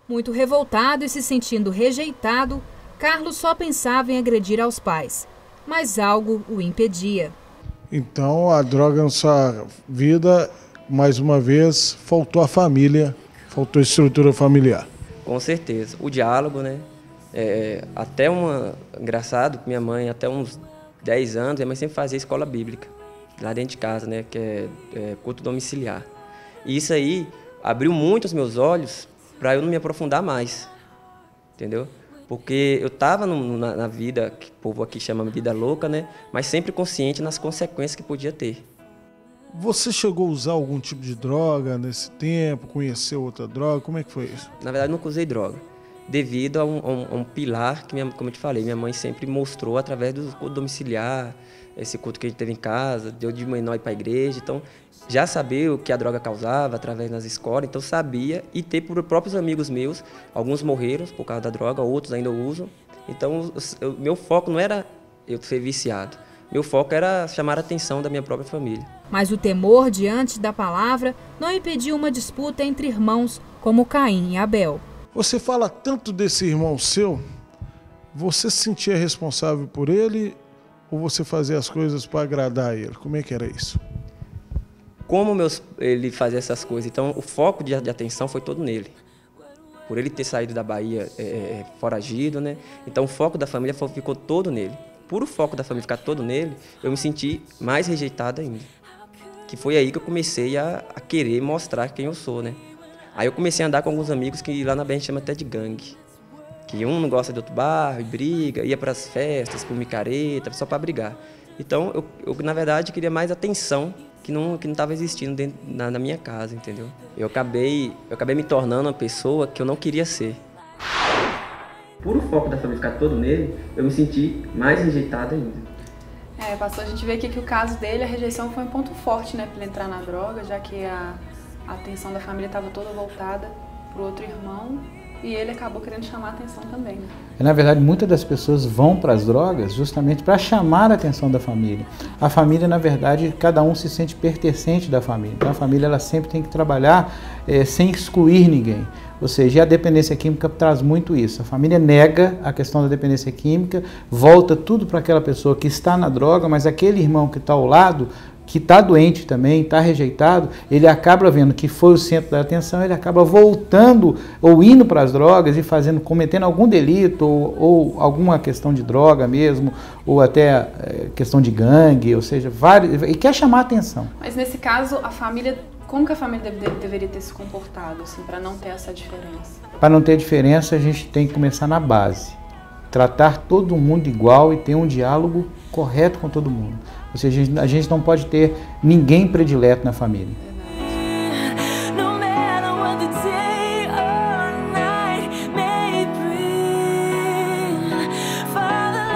Muito revoltado e se sentindo rejeitado, Carlos só pensava em agredir aos pais, mas algo o impedia. Então a droga na sua vida, mais uma vez, faltou a família, faltou a estrutura familiar. Com certeza. O diálogo, né? Engraçado, minha mãe, até uns 10 anos, minha mãe sempre fazia escola bíblica, lá dentro de casa, né? Que é culto domiciliar. E isso aí abriu muito os meus olhos para eu não me aprofundar mais, entendeu? Porque eu estava na vida, que o povo aqui chama de vida louca, né? Mas sempre consciente nas consequências que podia ter. Você chegou a usar algum tipo de droga nesse tempo? Conheceu outra droga? Como é que foi isso? Na verdade, nunca usei droga, devido a um pilar que, como eu te falei, minha mãe sempre mostrou através do culto domiciliar, esse culto que a gente teve em casa, deu de menor ir para a igreja. Então, já sabia o que a droga causava através das escolas, então sabia, e ter por próprios amigos meus, alguns morreram por causa da droga, outros ainda usam. Então, meu foco não era eu ser viciado, meu foco era chamar a atenção da minha própria família. Mas o temor diante da palavra não impediu uma disputa entre irmãos, como Caim e Abel. Você fala tanto desse irmão seu, você se sentia responsável por ele ou você fazia as coisas para agradar ele? Como é que era isso? Como ele fazia essas coisas, então o foco de atenção foi todo nele. Por ele ter saído da Bahia foragido, né? Então o foco da família ficou todo nele. Por o foco da família ficar todo nele, eu me senti mais rejeitado ainda. Que foi aí que eu comecei a querer mostrar quem eu sou, né? Aí eu comecei a andar com alguns amigos que lá na Bahia a gente chama até de gangue. Que um não gosta de outro bairro e briga, ia para as festas, com micareta, só para brigar. Então eu na verdade queria mais atenção que não estava existindo dentro, na minha casa, entendeu? Eu acabei me tornando uma pessoa que eu não queria ser. Por o foco da família ficar todo nele, eu me senti mais rejeitado ainda. Pastor, a gente vê aqui que o caso dele, a rejeição foi um ponto forte, né, para ele entrar na droga, já que a atenção da família estava toda voltada para o outro irmão e ele acabou querendo chamar a atenção também, né? Na verdade, muitas das pessoas vão para as drogas justamente para chamar a atenção da família. A família, na verdade, cada um se sente pertencente da família. Então a família ela sempre tem que trabalhar sem excluir ninguém. Ou seja, a dependência química traz muito isso. A família nega a questão da dependência química, volta tudo para aquela pessoa que está na droga, mas aquele irmão que está ao lado, que está doente também, está rejeitado, ele acaba vendo que foi o centro da atenção, ele acaba voltando ou indo para as drogas e cometendo algum delito ou alguma questão de droga mesmo, ou até questão de gangue, ou seja, e quer chamar a atenção. Mas nesse caso, a família, como que a família deveria ter se comportado, assim, para não ter essa diferença? Para não ter diferença, a gente tem que começar na base. Tratar todo mundo igual e ter um diálogo correto com todo mundo. Ou seja, a gente não pode ter ninguém predileto na família.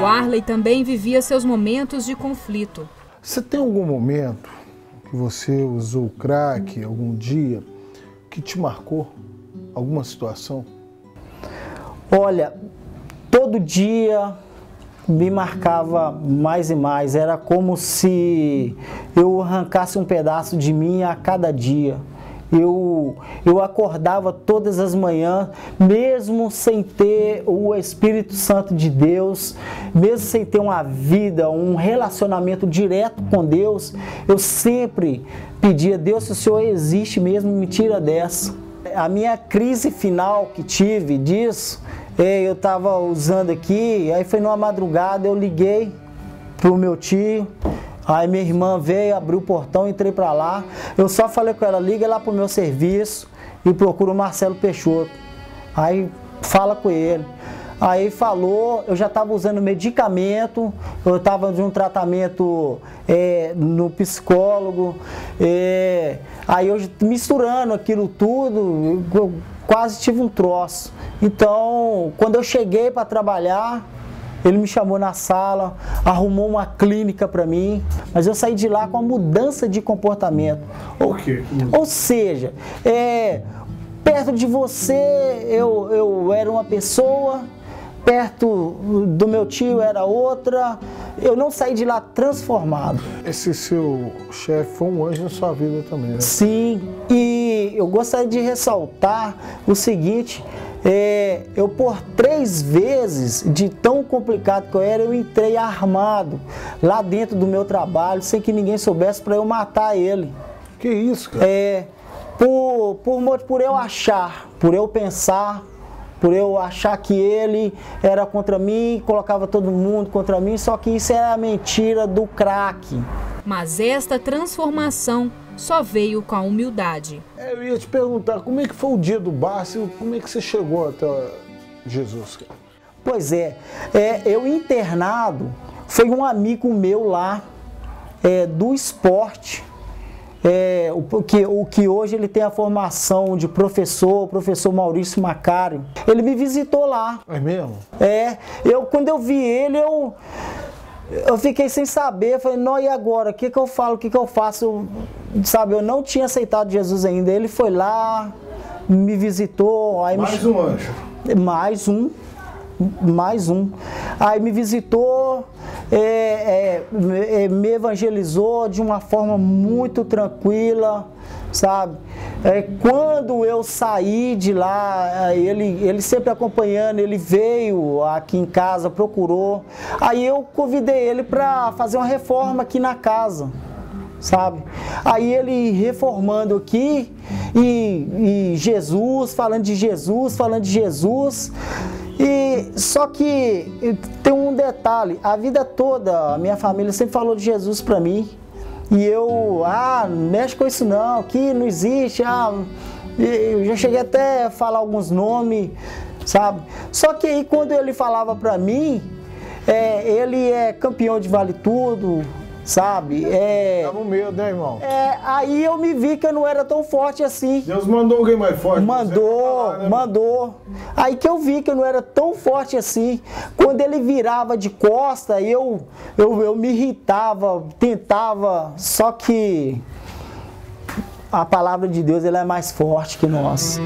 O Arley também vivia seus momentos de conflito. Você tem algum momento que você usou o crack, algum dia, que te marcou? Alguma situação? Olha, todo dia me marcava mais e mais. Era como se eu arrancasse um pedaço de mim a cada dia. Eu acordava todas as manhãs, mesmo sem ter o Espírito Santo de Deus, mesmo sem ter uma vida, um relacionamento direto com Deus, eu sempre pedia: Deus, se o Senhor existe mesmo, me tira dessa. A minha crise final que tive disso, eu estava usando aqui, aí foi numa madrugada, eu liguei pro meu tio. Aí minha irmã veio, abriu o portão, entrei para lá. Eu só falei com ela: liga lá pro meu serviço e procura o Marcelo Peixoto. Aí fala com ele. Aí falou, eu já estava usando medicamento, eu estava de um tratamento no psicólogo. Aí eu misturando aquilo tudo, eu quase tive um troço. Então, quando eu cheguei para trabalhar, ele me chamou na sala, arrumou uma clínica para mim, mas eu saí de lá com uma mudança de comportamento. Por quê? Ou seja, perto de você eu era uma pessoa, perto do meu tio era outra, eu não saí de lá transformado. Esse seu chefe foi um anjo na sua vida também, né? Sim, e eu gostaria de ressaltar o seguinte: Eu por 3 vezes, de tão complicado que eu era, eu entrei armado lá dentro do meu trabalho, sem que ninguém soubesse, para eu matar ele. Que isso, cara? Por eu achar, por eu pensar, por eu achar que ele era contra mim, colocava todo mundo contra mim, só que isso era a mentira do crack. Mas esta transformação só veio com a humildade. Eu ia te perguntar, como é que foi o dia do Bárcio, como é que você chegou até Jesus, cara? Pois eu internado, foi um amigo meu lá, do esporte, o que hoje ele tem a formação de professor, o professor Maurício Macário. Ele me visitou lá. É mesmo? Quando eu vi ele, eu fiquei sem saber, falei, não, e agora? O que eu falo, o que eu faço? Sabe, eu não tinha aceitado Jesus ainda. Ele foi lá, me visitou. Aí mais um anjo. Mais um. Aí me visitou, me evangelizou de uma forma muito tranquila, sabe? Quando eu saí de lá, ele sempre acompanhando, ele veio aqui em casa, procurou. Aí eu convidei ele para fazer uma reforma aqui na casa, sabe? Aí ele reformando aqui, e Jesus, falando de Jesus, só que tem um detalhe, a vida toda a minha família sempre falou de Jesus para mim. E eu, não mexe com isso não, que não existe, eu já cheguei até a falar alguns nomes, sabe? Só que aí quando ele falava pra mim, ele é campeão de vale tudo, sabe? Tava com medo, né, irmão? Aí eu me vi que eu não era tão forte assim. Deus mandou alguém mais forte? Mandou. Aí que eu vi que eu não era tão forte assim. Quando ele virava de costa, eu me irritava, tentava, só que a palavra de Deus ela é mais forte que nós.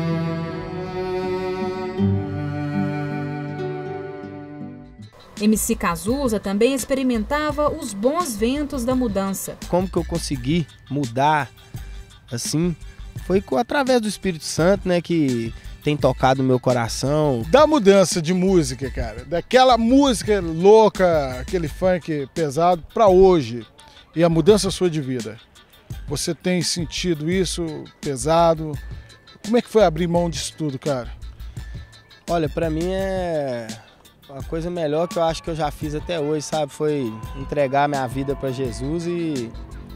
MC Cazuza também experimentava os bons ventos da mudança. Como que eu consegui mudar assim? Foi através do Espírito Santo, né, que tem tocado no meu coração. Da mudança de música, cara, daquela música louca, aquele funk pesado, pra hoje, e a mudança sua de vida. Você tem sentido isso pesado? Como é que foi abrir mão disso tudo, cara? Olha, pra mim a coisa melhor que eu acho que eu já fiz até hoje, sabe? Foi entregar minha vida para Jesus e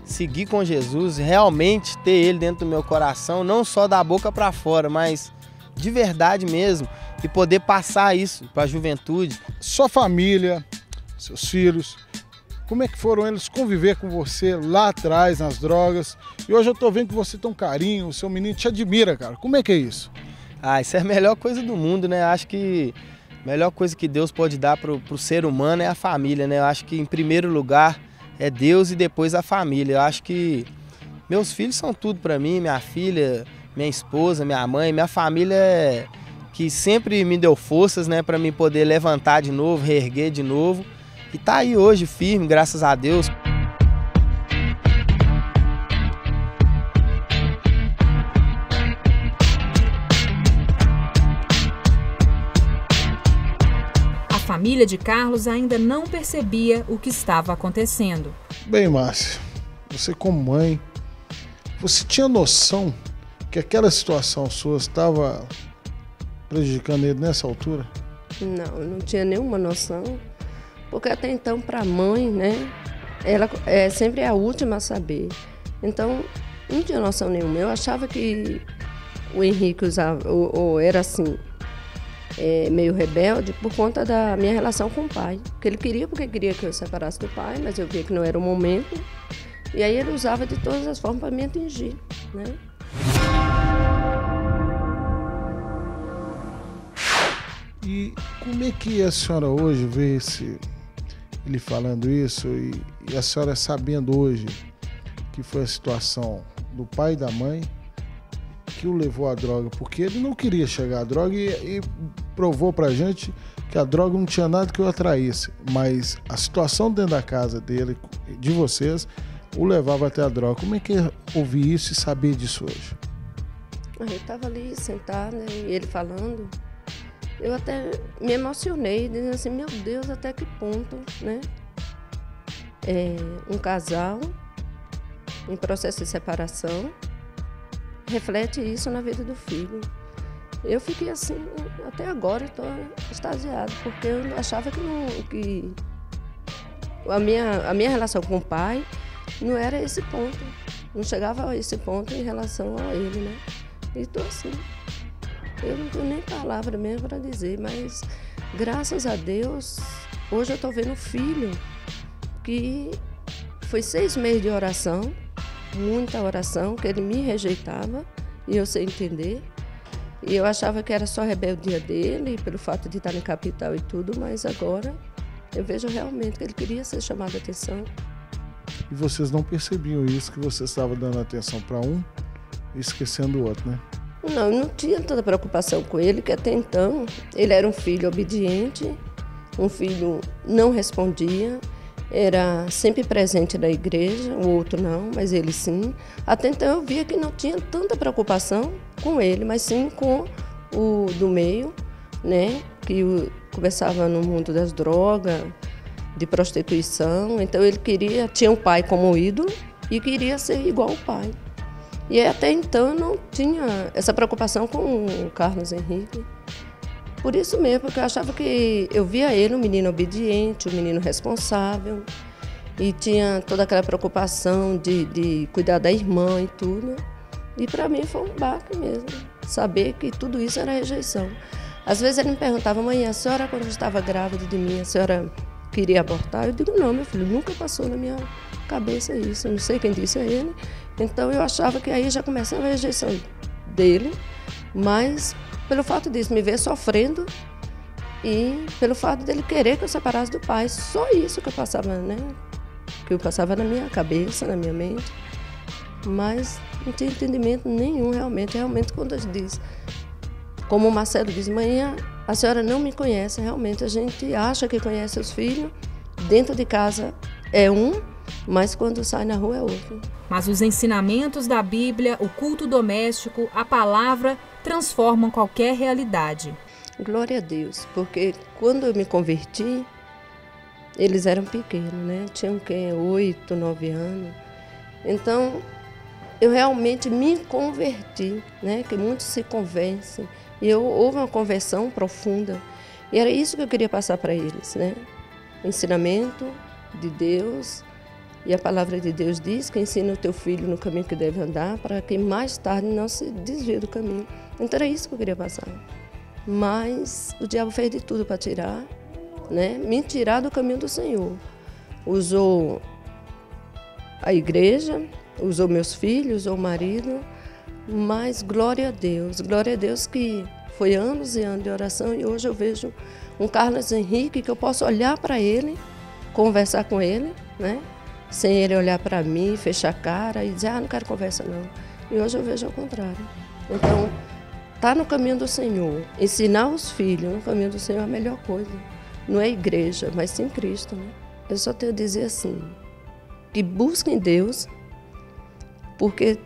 seguir com Jesus, realmente ter Ele dentro do meu coração, não só da boca para fora, mas de verdade mesmo, e poder passar isso para a juventude. Sua família, seus filhos, como é que foram eles conviver com você lá atrás nas drogas? E hoje eu tô vendo que você tem um carinho, o seu menino te admira, cara. Como é que é isso? Isso é a melhor coisa do mundo, né? Acho que a melhor coisa que Deus pode dar pro ser humano é a família, né? Eu acho que em primeiro lugar é Deus e depois a família. Eu acho que meus filhos são tudo para mim, minha filha, minha esposa, minha mãe, minha família que sempre me deu forças, né, para mim poder levantar de novo, reerguer de novo. E tá aí hoje firme, graças a Deus. A família de Carlos ainda não percebia o que estava acontecendo. Bem, Márcia, você como mãe, você tinha noção que aquela situação sua estava prejudicando ele nessa altura? Não, eu não tinha nenhuma noção, porque até então para a mãe, né, ela sempre é a última a saber. Então, não tinha noção nenhuma. Eu achava que o Henrique usava, ou era assim, meio rebelde por conta da minha relação com o pai. Porque ele queria que eu separasse do pai, mas eu via que não era o momento. E aí ele usava de todas as formas para me atingir, né? E como é que a senhora hoje vê ele falando isso e a senhora sabendo hoje que foi a situação do pai e da mãe que o levou à droga? Porque ele não queria chegar à droga e provou pra gente que a droga não tinha nada que o atraísse, mas a situação dentro da casa dele, de vocês, o levava até a droga. Como é que é ouvir isso e saber disso hoje? Eu estava ali sentada, né, e ele falando, eu até me emocionei, dizendo assim, meu Deus, até que ponto, né? Um casal em processo de separação reflete isso na vida do filho. Eu fiquei assim, até agora estou extasiada, porque eu achava que a minha relação com o pai não era esse ponto, não chegava a esse ponto em relação a ele, né? E estou assim, eu não tenho nem palavra mesmo para dizer, mas graças a Deus, hoje eu estou vendo um filho que foi 6 meses de oração, muita oração, que ele me rejeitava, e eu sei entender. E eu achava que era só a rebeldia dele, pelo fato de estar na capital e tudo, mas agora eu vejo realmente que ele queria ser chamado a atenção. E vocês não percebiam isso, que você estava dando atenção para um e esquecendo o outro, né? Não, eu não tinha tanta preocupação com ele, que até então ele era um filho obediente, um filho não respondia, era sempre presente na igreja, o outro não, mas ele sim. Até então eu via que não tinha tanta preocupação com ele, mas sim com o do meio, né? Que começava no mundo das drogas, de prostituição. Então ele tinha o pai como ídolo e queria ser igual ao pai. E até então eu não tinha essa preocupação com o Carlos Henrique. Por isso mesmo, porque eu achava que eu via ele um menino obediente, um menino responsável, e tinha toda aquela preocupação de cuidar da irmã e tudo. E para mim foi um baque mesmo, saber que tudo isso era rejeição. Às vezes ele me perguntava, mãe, a senhora quando estava grávida de mim, a senhora queria abortar? Eu digo, não, meu filho, nunca passou na minha cabeça isso, eu não sei quem disse a ele. Então eu achava que aí já começava a rejeição dele, mas pelo fato disso me ver sofrendo e pelo fato dele querer que eu separasse do pai, só isso que eu passava, né? Que eu passava na minha cabeça, na minha mente, mas não tinha entendimento nenhum realmente quando eu diz, como o Marcelo diz, mãe, a senhora não me conhece, realmente a gente acha que conhece os filhos, dentro de casa é um, mas quando sai na rua é outro. Mas os ensinamentos da Bíblia, o culto doméstico, a palavra, transformam qualquer realidade. Glória a Deus, porque quando eu me converti, eles eram pequenos, né? Tinham 8, 9 anos. Então, eu realmente me converti, né? Que muitos se convencem. E houve uma conversão profunda. E era isso que eu queria passar para eles, né? O ensinamento de Deus. E a palavra de Deus diz que ensina o teu filho no caminho que deve andar, para que mais tarde não se desvie do caminho. Então era isso que eu queria passar. Mas o diabo fez de tudo para tirar, né? Me tirar do caminho do Senhor. Usou a igreja, usou meus filhos, usou o marido, mas glória a Deus que foi anos e anos de oração e hoje eu vejo um Carlos Henrique que eu posso olhar para ele, conversar com ele, né? Sem ele olhar para mim, fechar a cara e dizer, não quero conversa não. E hoje eu vejo ao contrário. Então, estar no caminho do Senhor, ensinar os filhos no caminho do Senhor é a melhor coisa. Não é igreja, mas sim Cristo, né? Eu só tenho a dizer assim, que busquem Deus, porque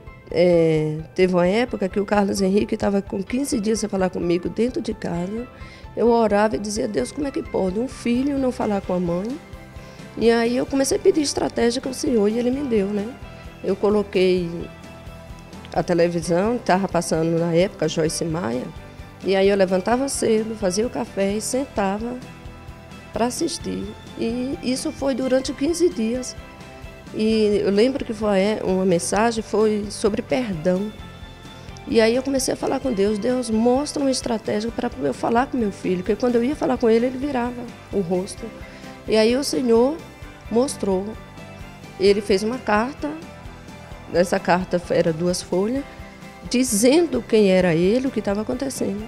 teve uma época que o Carlos Henrique estava com 15 dias sem falar comigo dentro de casa. Eu orava e dizia, Deus, como é que pode um filho não falar com a mãe? E aí eu comecei a pedir estratégia com o Senhor e Ele me deu, né? Eu coloquei a televisão, estava passando na época Joyce Maia, e aí eu levantava cedo, fazia o café e sentava para assistir. E isso foi durante 15 dias. E eu lembro que foi uma mensagem foi sobre perdão. E aí eu comecei a falar com Deus, Deus mostra uma estratégia para eu falar com meu filho, porque quando eu ia falar com ele, ele virava o rosto. E aí o Senhor mostrou. Ele fez uma carta, essa carta era 2 folhas, dizendo quem era ele, o que estava acontecendo.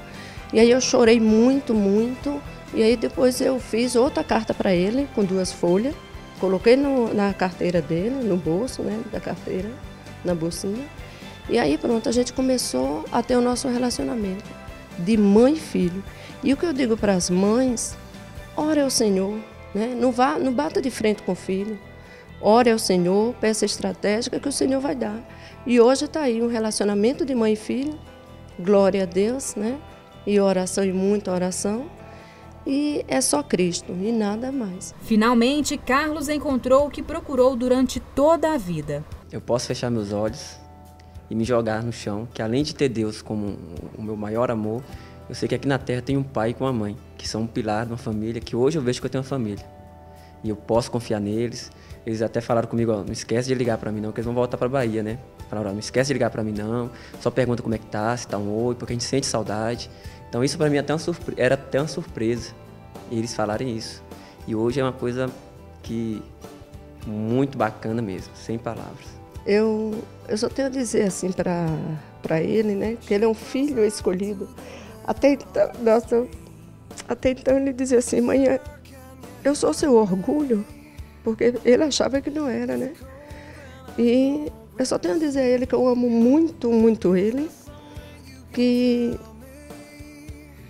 E aí eu chorei muito, muito, e aí depois eu fiz outra carta para ele, com 2 folhas, coloquei na carteira dele, no bolso, né, da carteira, na bolsinha. E aí pronto, a gente começou a ter o nosso relacionamento de mãe e filho. E o que eu digo para as mães, ore ao Senhor, né? Não bata de frente com o filho. Ore ao Senhor, peça estratégica que o Senhor vai dar. E hoje está aí um relacionamento de mãe e filho, glória a Deus, né? e oração, e muita oração. E é só Cristo e nada mais. Finalmente, Carlos encontrou o que procurou durante toda a vida. Eu posso fechar meus olhos e me jogar no chão, que além de ter Deus como o meu maior amor, eu sei que aqui na terra tem um pai e uma mãe, que são um pilar de uma família, que hoje eu vejo que eu tenho uma família. E eu posso confiar neles. Eles até falaram comigo, ó, não esquece de ligar para mim não, que eles vão voltar para Bahia, né? Falaram, ó, não esquece de ligar para mim não, só pergunta como é que tá, se tá um oi, porque a gente sente saudade. Então isso para mim era até uma surpresa, eles falarem isso. E hoje é uma coisa que muito bacana mesmo, sem palavras. Eu só tenho a dizer assim para ele, né, que ele é um filho escolhido. Até então ele dizia assim, mãe, eu sou seu orgulho, porque ele achava que não era, né? E eu só tenho a dizer a ele que eu amo muito, muito ele, que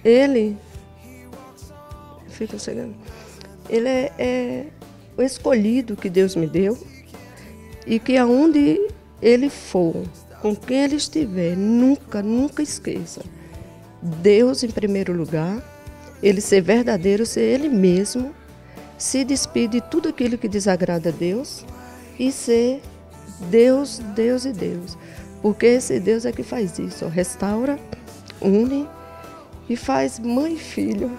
ele, fica chegando, ele é o escolhido que Deus me deu e que aonde ele for, com quem ele estiver, nunca esqueça. Deus em primeiro lugar, ele ser verdadeiro, ser ele mesmo, se despedir de tudo aquilo que desagrada a Deus e ser Deus, Deus e Deus. Porque esse Deus é que faz isso, ó, restaura, une e faz mãe e filho.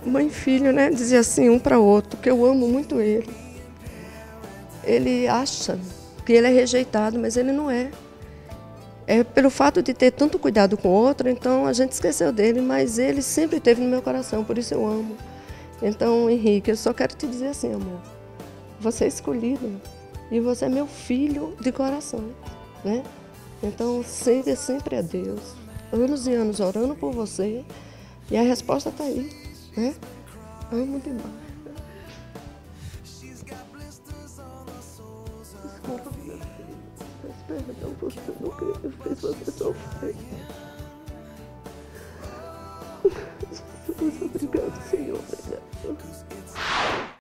Mãe e filho, né? Dizer assim um para o outro, que eu amo muito ele. Ele acha que ele é rejeitado, mas ele não é. É pelo fato de ter tanto cuidado com o outro, então a gente esqueceu dele, mas ele sempre esteve no meu coração, por isso eu amo. Então, Henrique, eu só quero te dizer assim, amor, você é escolhido e você é meu filho de coração, né? Então, seja sempre a Deus, anos e anos orando por você e a resposta está aí, né? Amo demais. Desculpa, meu filho. Perdão por tudo que eu fiz você sofrer. Jesus, obrigado, Senhor. Obrigado.